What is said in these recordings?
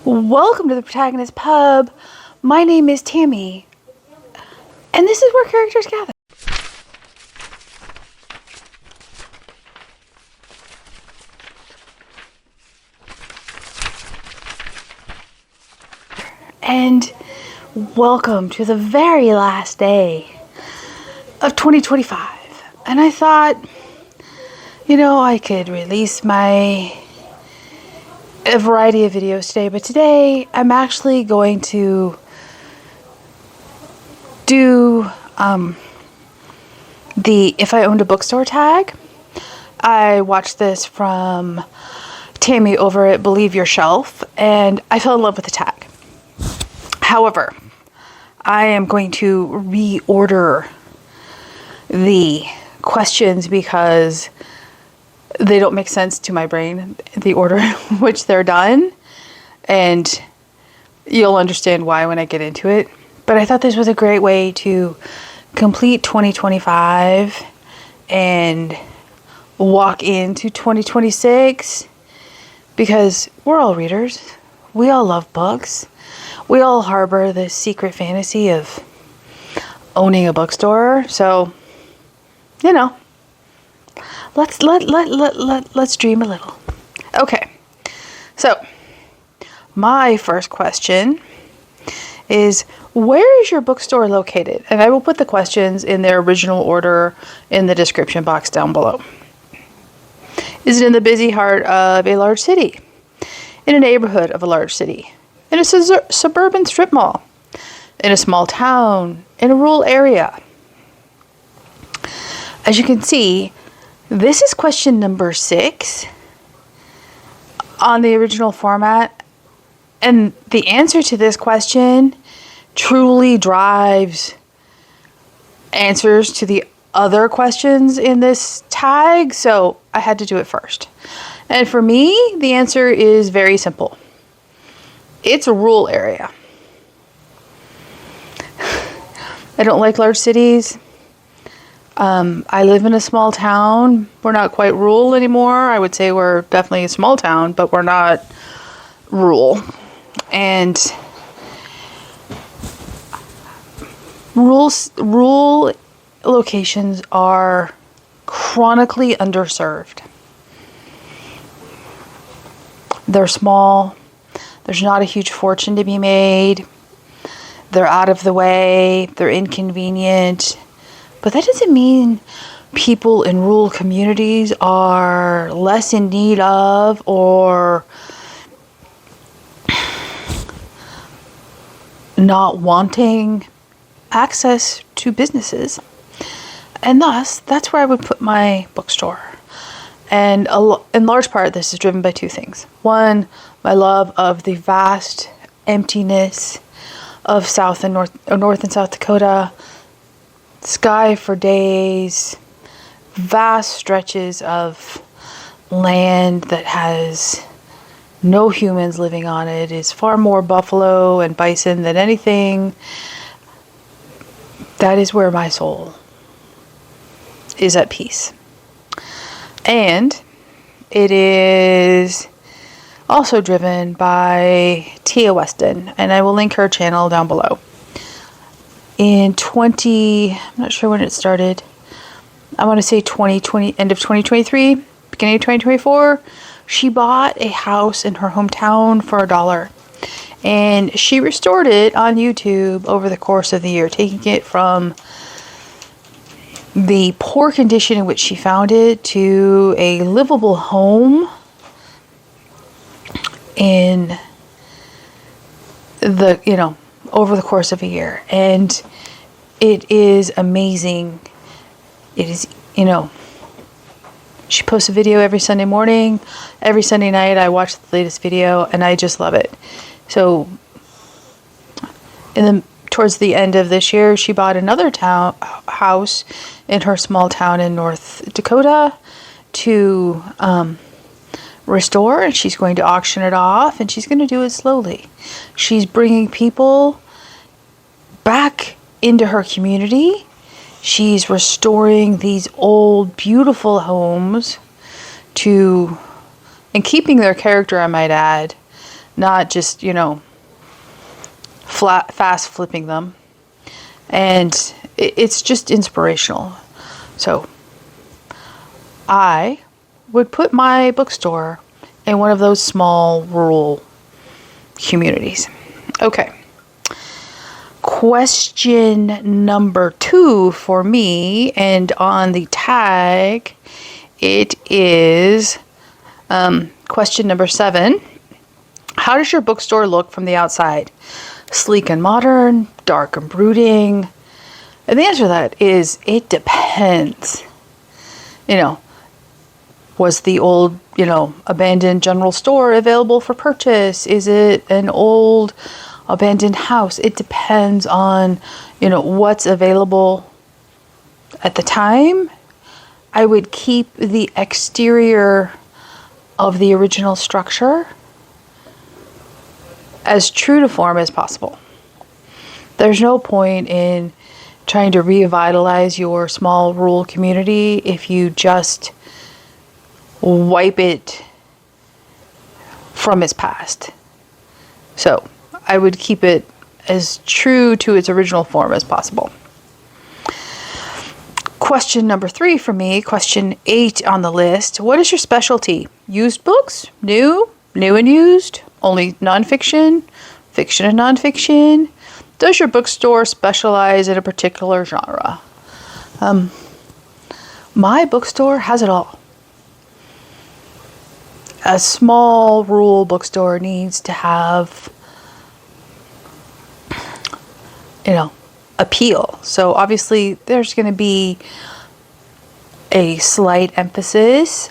Welcome to the Protagonist Pub. My name is Tammy, and this is where characters gather. And welcome to the very last day of 2025. And I thought, I could release a variety of videos today, but today I'm actually going to do the If I Owned a Bookstore tag. I watched this from Tammy over at Believe Your Shelf, and I fell in love with the tag. However, I am going to reorder the questions because they don't make sense to my brain, the order in which they're done, and you'll understand why when I get into it. But I thought this was a great way to complete 2025 and walk into 2026, because we're all readers. We all love books. We all harbor this secret fantasy of owning a bookstore. So, let's dream a little. Okay. So, my first question is, where is your bookstore located? And I will put the questions in their original order in the description box down below. Is it in the busy heart of a large city? In a neighborhood of a large city? In a suburban strip mall? In a small town? In a rural area? As you can see, this is question number 6 on the original format. And the answer to this question truly drives answers to the other questions in this tag. So I had to do it first. And for me, the answer is very simple. It's a rural area. I don't like large cities. I live in a small town. We're not quite rural anymore. I would say we're definitely a small town, but we're not rural. And rural locations are chronically underserved. They're small. There's not a huge fortune to be made. They're out of the way. They're inconvenient. But that doesn't mean people in rural communities are less in need of or not wanting access to businesses. And thus, that's where I would put my bookstore. And in large part, this is driven by 2 things. One, my love of the vast emptiness of North and South Dakota. Sky for days, vast stretches of land that has no humans living on it, is far more buffalo and bison than anything. That is where my soul is at peace. And it is also driven by Tia Weston, and I will link her channel down below. I'm not sure when it started. I want to say 2020, end of 2023, beginning of 2024. She bought a house in her hometown for $1. And she restored it on YouTube over the course of the year, taking it from the poor condition in which she found it to a livable home in over the course of a year. And it is amazing. It is, she posts a video every Sunday morning. Every Sunday night I watch the latest video, and I just love it. So towards the end of this year, she bought another house in her small town in North Dakota to restore, and she's going to auction it off, and she's going to do it slowly. She's bringing people back into her community. She's restoring these old, beautiful homes and keeping their character, I might add, not just, fast flipping them. And it's just inspirational. So I would put my bookstore in one of those small rural communities. Okay. Question number 2 for me, and on the tag, it is question number 7. How does your bookstore look from the outside? Sleek and modern, dark and brooding? And the answer to that is it depends. Was the old, abandoned general store available for purchase? Is it an old abandoned house? It depends on, what's available at the time. I would keep the exterior of the original structure as true to form as possible. There's no point in trying to revitalize your small rural community if you just wipe it from its past. So I would keep it as true to its original form as possible. Question number 3 for me, question 8 on the list. What is your specialty? Used books? New and used? Only nonfiction? Fiction and nonfiction? Does your bookstore specialize in a particular genre? My bookstore has it all. A small rural bookstore needs to have, appeal. So obviously there's going to be a slight emphasis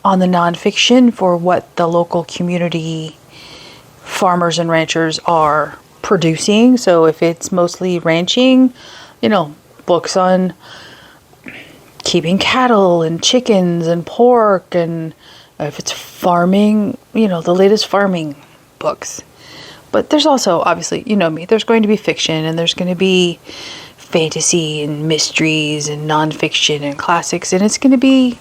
on the nonfiction for what the local community farmers and ranchers are producing. So if it's mostly ranching, books on keeping cattle and chickens and pork, and if it's farming, the latest farming books. But there's also, obviously, me, there's going to be fiction, and there's going to be fantasy and mysteries and nonfiction and classics, and it's going to be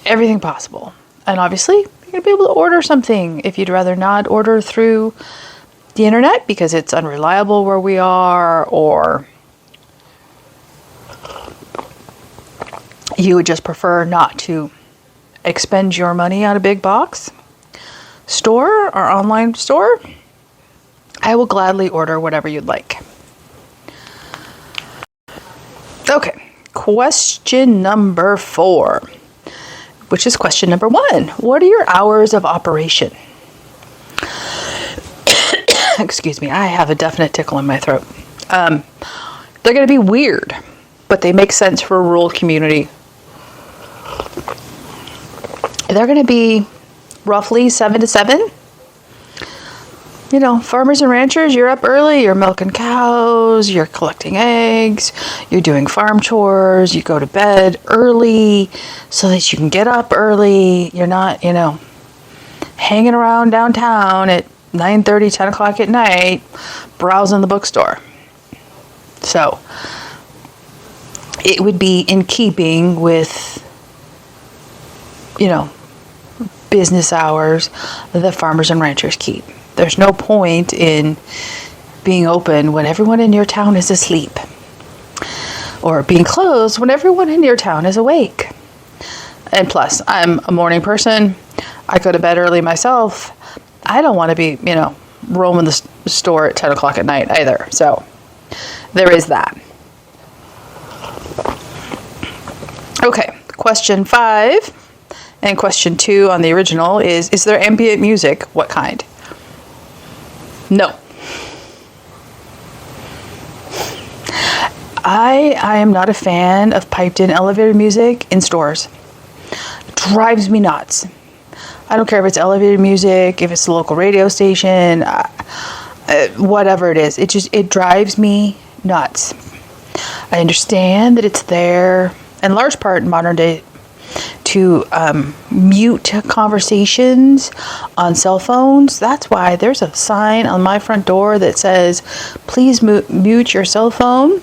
everything possible. And obviously, you're going to be able to order something if you'd rather not order through the internet because it's unreliable where we are, or you would just prefer not to expend your money on a big box store or online store. I will gladly order whatever you'd like. Okay, question number 4, which is question number 1. What are your hours of operation? Excuse me, I have a definite tickle in my throat. They're going to be weird, but they make sense for a rural community. They're going to be roughly 7 to 7. Farmers and ranchers, you're up early, you're milking cows, you're collecting eggs, you're doing farm chores, you go to bed early so that you can get up early. You're not, hanging around downtown at 9:30, 10 o'clock at night, browsing the bookstore. So it would be in keeping with, business hours the farmers and ranchers keep. There's no point in being open when everyone in your town is asleep, or being closed when everyone in your town is awake. And plus, I'm a morning person. I go to bed early myself. I don't want to be, roaming the store at 10 o'clock at night either. So there is that. Okay, question 5 and question 2 on the original is there ambient music? What kind? No. I am not a fan of piped-in elevator music in stores. It drives me nuts. I don't care if it's elevator music, if it's the local radio station, whatever it is. It drives me nuts. I understand that it's there, in large part in modern day, to mute conversations on cell phones. That's why there's a sign on my front door that says, please mute your cell phone.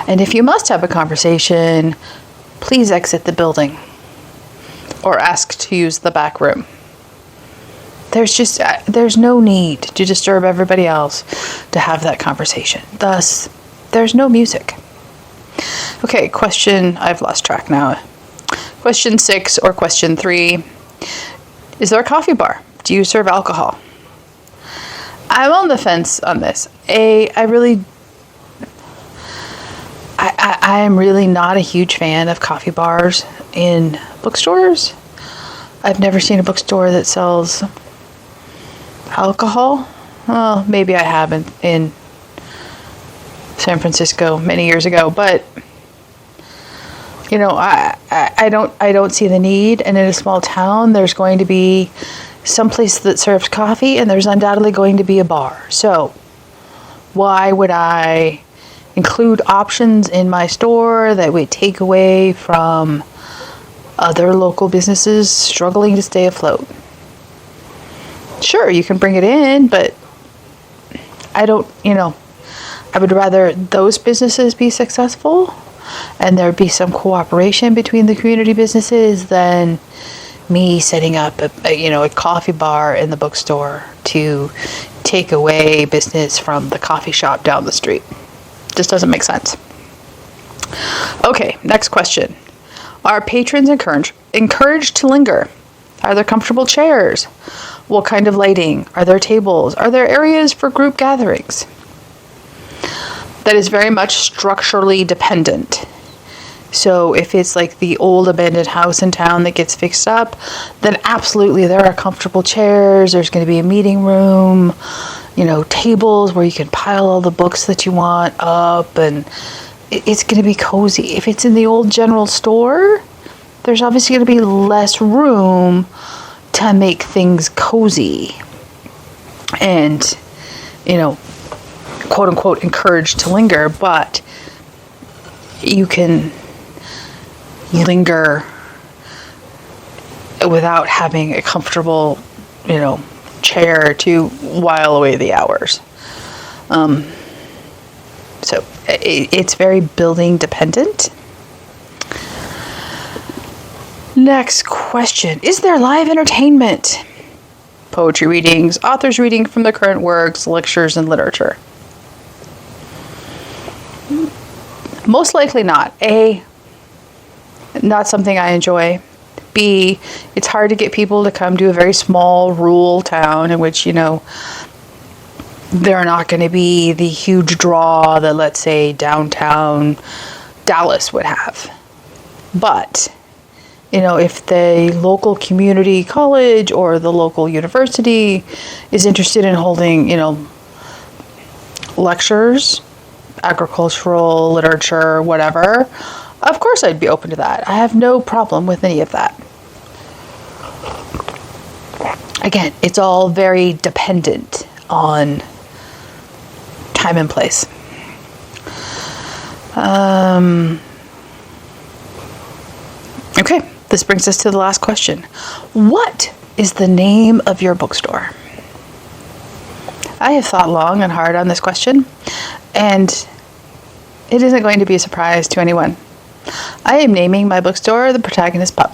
And if you must have a conversation, please exit the building. or ask to use the back room. There's no need to disturb everybody else to have that conversation. Thus, there's no music. Okay, I've lost track now. Question 6 or question 3. Is there a coffee bar? Do you serve alcohol? I'm on the fence on this. I am really not a huge fan of coffee bars in bookstores. I've never seen a bookstore that sells alcohol. Well, maybe I have in San Francisco many years ago, but you know, I don't see the need. And in a small town, there's going to be some place that serves coffee, and there's undoubtedly going to be a bar. So why would I include options in my store that would take away from other local businesses struggling to stay afloat? Sure, you can bring it in, but I would rather those businesses be successful and there be some cooperation between the community businesses than me setting up a coffee bar in the bookstore to take away business from the coffee shop down the street. Just doesn't make sense. Okay, next question. Are patrons encouraged to linger? Are there comfortable chairs? What kind of lighting? Are there tables? Are there areas for group gatherings? That is very much structurally dependent. So if it's like the old abandoned house in town that gets fixed up, then absolutely there are comfortable chairs. There's going to be a meeting room, tables where you can pile all the books that you want up, and it's going to be cozy. If it's in the old general store, there's obviously going to be less room to make things cozy and, quote unquote, encouraged to linger, but you can linger without having a comfortable, chair to while away the hours. So it's very building dependent. Next question. Is there live entertainment? Poetry readings, authors reading from the current works, lectures, and literature. Most likely not. A, not something I enjoy. B, it's hard to get people to come to a very small rural town in which, they're not going to be the huge draw that, let's say, downtown Dallas would have. But, if the local community college or the local university is interested in holding, lectures, agricultural, literature, whatever, of course I'd be open to that. I have no problem with any of that. Again, it's all very dependent on time and place. Okay, this brings us to the last question. What is the name of your bookstore? I have thought long and hard on this question, and it isn't going to be a surprise to anyone. I am naming my bookstore The Protagonist Pup.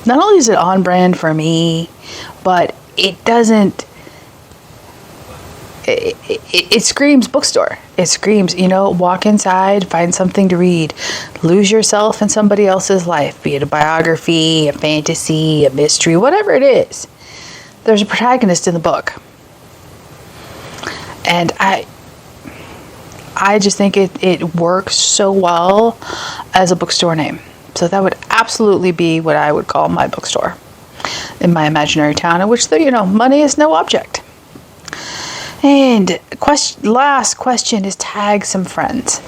Not only is it on brand for me, but it screams bookstore. It screams, walk inside, find something to read, lose yourself in somebody else's life, be it a biography, a fantasy, a mystery, whatever it is. There's a protagonist in the book. And I just think it works so well as a bookstore name. So that would absolutely be what I would call my bookstore in my imaginary town, in which money is no object. And last question is tag some friends.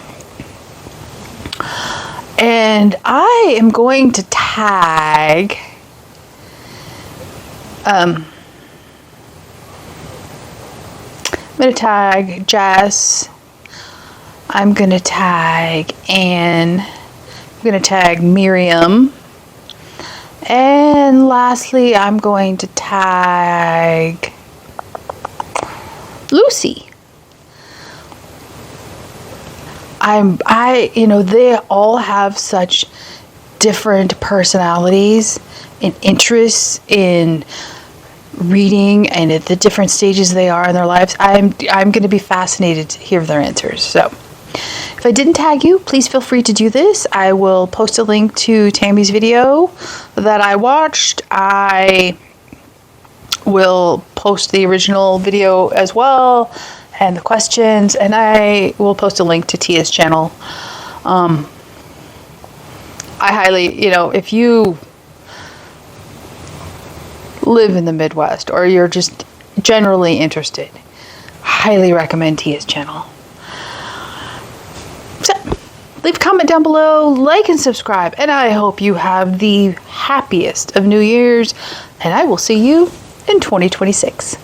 And I am going to tag I'm going to tag Jess. I'm going to tag Anne. I'm going to tag Miriam. And lastly, I'm going to tag Lucy. They all have such different personalities and interests in reading and at the different stages they are in their lives, I'm going to be fascinated to hear their answers. So if I didn't tag you, please feel free to do this. I will post a link to Tammy's video that I watched. I will post the original video as well and the questions, and I will post a link to Tia's channel. I highly, if you live in the Midwest or you're just generally interested, highly recommend Tia's channel. So leave a comment down below, like and subscribe, and I hope you have the happiest of New Year's, and I will see you in 2026.